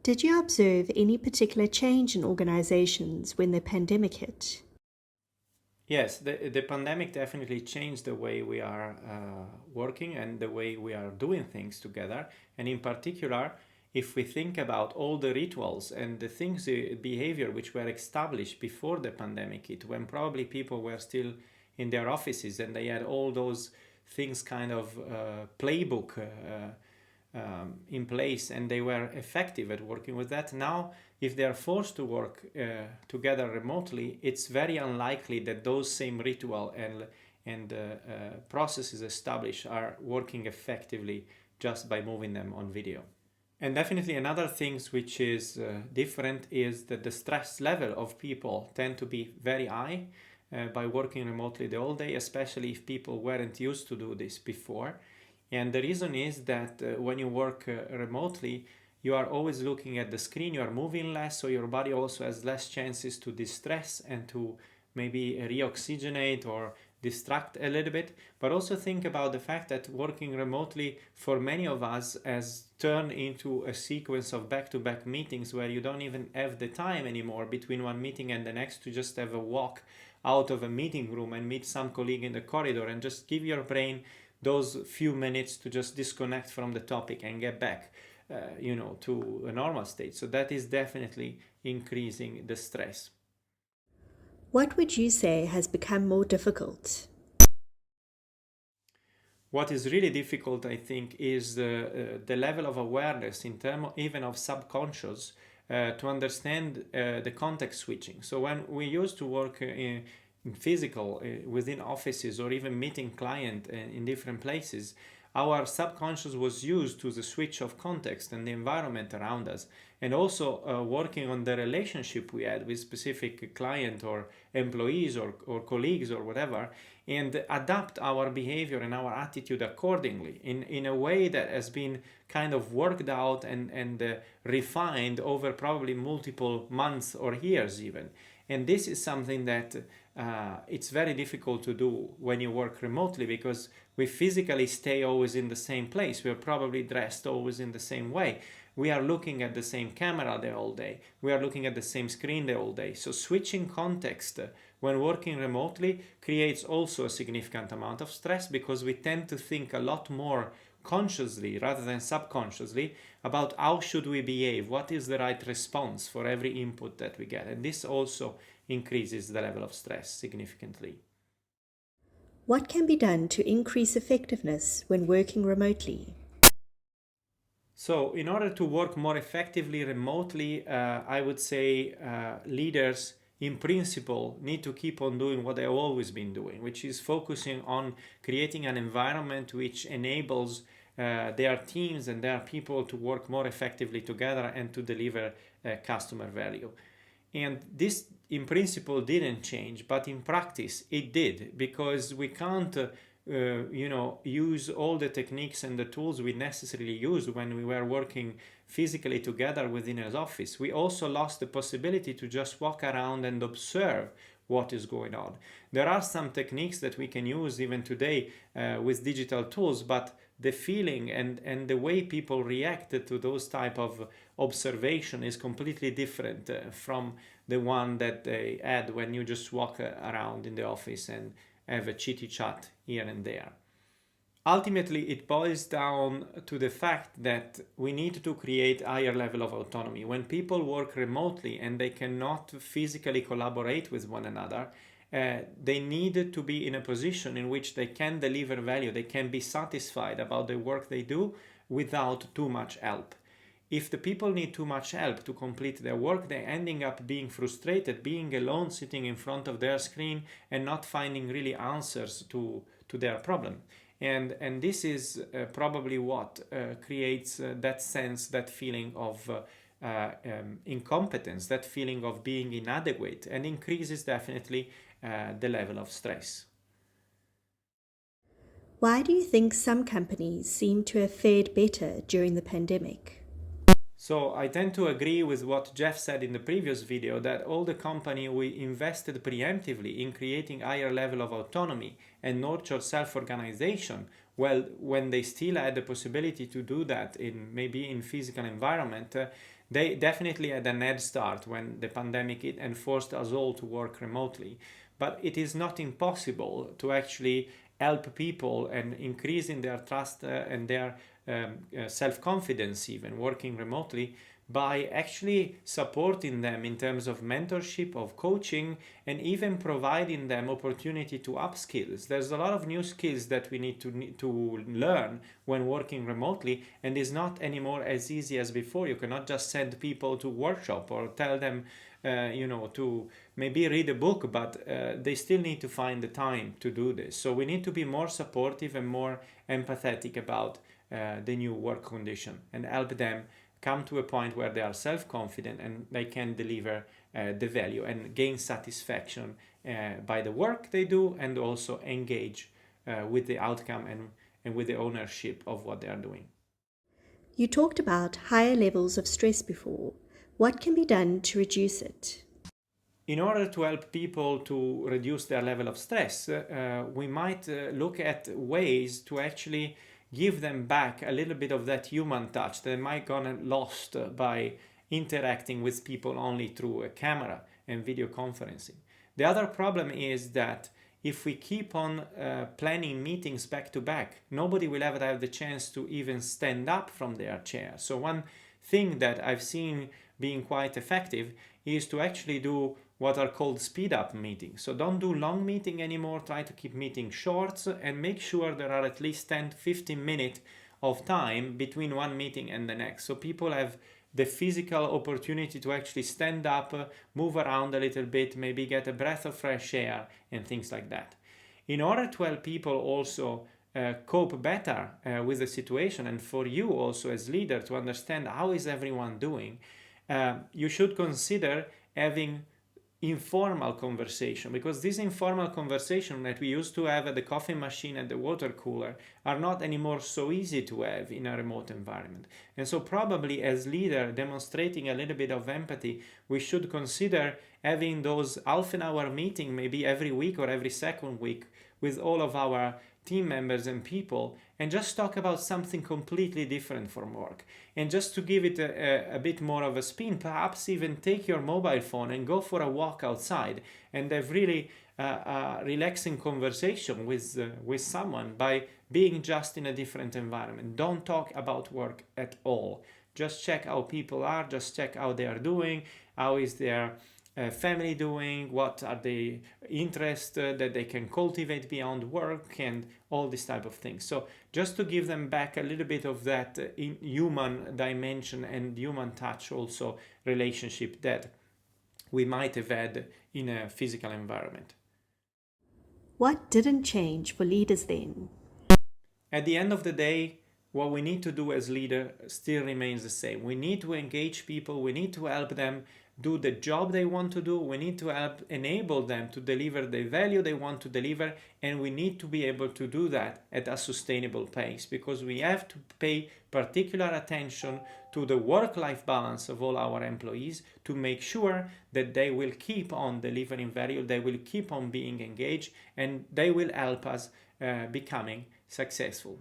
Did you observe any particular change in organizations when the pandemic hit? Yes, the pandemic definitely changed the way we are working and the way we are doing things together. And in particular, if we think about all the rituals and the things, the behavior which were established before the pandemic hit, when probably people were still in their offices and they had all those things kind of playbook in place and they were effective at working with that. Now, if they are forced to work together remotely, it's very unlikely that those same ritual and processes established are working effectively just by moving them on video. And definitely another things which is different is that the stress level of people tend to be very high by working remotely the whole day, especially if people weren't used to do this before. And the reason is that when you work remotely, you are always looking at the screen, you are moving less, so your body also has less chances to distress and to maybe reoxygenate or distract a little bit. But also think about the fact that working remotely for many of us has turned into a sequence of back-to-back meetings where you don't even have the time anymore between one meeting and the next to just have a walk out of a meeting room and meet some colleague in the corridor and just give your brain those few minutes to just disconnect from the topic and get back to a normal state. So that is definitely increasing the stress. What would you say has become more difficult? What is really difficult, I think, is the level of awareness in terms even of subconscious to understand the context switching. So when we used to work in physical within offices or even meeting client in different places, our subconscious was used to the switch of context and the environment around us, and also working on the relationship we had with specific client or employees or colleagues or whatever, and adapt our behavior and our attitude accordingly in a way that has been kind of worked out and refined over probably multiple months or years even. And this is something that it's very difficult to do when you work remotely, because we physically stay always in the same place. We're probably dressed always in the same way. We are looking at the same camera the whole day. We are looking at the same screen the whole day. So switching context when working remotely creates also a significant amount of stress, because we tend to think a lot more consciously rather than subconsciously about how should we behave, what is the right response for every input that we get, and this also increases the level of stress significantly. What can be done to increase effectiveness when working remotely? So in order to work more effectively remotely, I would say leaders in principle need to keep on doing what they've always been doing, which is focusing on creating an environment which enables their teams and their people to work more effectively together and to deliver customer value. And this in principle didn't change, but in practice it did, because we can't use all the techniques and the tools we necessarily used when we were working physically together within an office. We also lost the possibility to just walk around and observe what is going on. There are some techniques that we can use even today with digital tools, but the feeling and the way people reacted to those type of observation is completely different from the one that they had when you just walk around in the office and have a chitty chat here and there. Ultimately, it boils down to the fact that we need to create higher level of autonomy. When people work remotely and they cannot physically collaborate with one another, they need to be in a position in which they can deliver value, they can be satisfied about the work they do without too much help. If the people need too much help to complete their work, they're ending up being frustrated, being alone, sitting in front of their screen and not finding really answers to their problem. And this is probably what creates that sense, that feeling of incompetence, that feeling of being inadequate, and increases definitely the level of stress. Why do you think some companies seem to have fared better during the pandemic? So I tend to agree with what Jeff said in the previous video, that all the company we invested preemptively in creating higher level of autonomy and nurtured self-organization, well, when they still had the possibility to do that in maybe in physical environment, They definitely had an head start when the pandemic hit and forced us all to work remotely. But it is not impossible to actually help people and increasing their trust and their self-confidence even working remotely by actually supporting them in terms of mentorship, of coaching, and even providing them opportunity to upskills. There's a lot of new skills that we need to learn when working remotely, and it's not anymore as easy as before. You cannot just send people to workshop or tell them to maybe read a book, but they still need to find the time to do this. So we need to be more supportive and more empathetic about the new work condition and help them come to a point where they are self-confident and they can deliver the value and gain satisfaction by the work they do, and also engage with the outcome and with the ownership of what they are doing. You talked about higher levels of stress before. What can be done to reduce it? In order to help people to reduce their level of stress, we might look at ways to actually give them back a little bit of that human touch that might gone lost by interacting with people only through a camera and video conferencing. The other problem is that if we keep on planning meetings back to back, nobody will ever have the chance to even stand up from their chair. So one thing that I've seen being quite effective is to actually do what are called speed up meetings. So don't do long meeting anymore, try to keep meeting short and make sure there are at least 10-15 minutes of time between one meeting and the next. So people have the physical opportunity to actually stand up, move around a little bit, maybe get a breath of fresh air and things like that. In order to help people also cope better with the situation, and for you also as leader to understand how is everyone doing, you should consider having informal conversation, because this informal conversation that we used to have at the coffee machine and the water cooler are not anymore so easy to have in a remote environment. And so probably as leader, demonstrating a little bit of empathy, we should consider having those half an hour meeting maybe every week or every second week with all of our team members and people, and just talk about something completely different from work. And just to give it a bit more of a spin, perhaps even take your mobile phone and go for a walk outside and have really a relaxing conversation with someone by being just in a different environment. Don't talk about work at all. Just check how people are, just check how they are doing, how is their family doing, what are the interests that they can cultivate beyond work, and all this type of things. So just to give them back a little bit of that human dimension and human touch, also relationship that we might have had in a physical environment. What didn't change for leaders then? At the end of the day, what we need to do as leader still remains the same. We need to engage people, we need to help them do the job they want to do, we need to help enable them to deliver the value they want to deliver, and we need to be able to do that at a sustainable pace, because we have to pay particular attention to the work-life balance of all our employees to make sure that they will keep on delivering value, they will keep on being engaged, and they will help us becoming successful.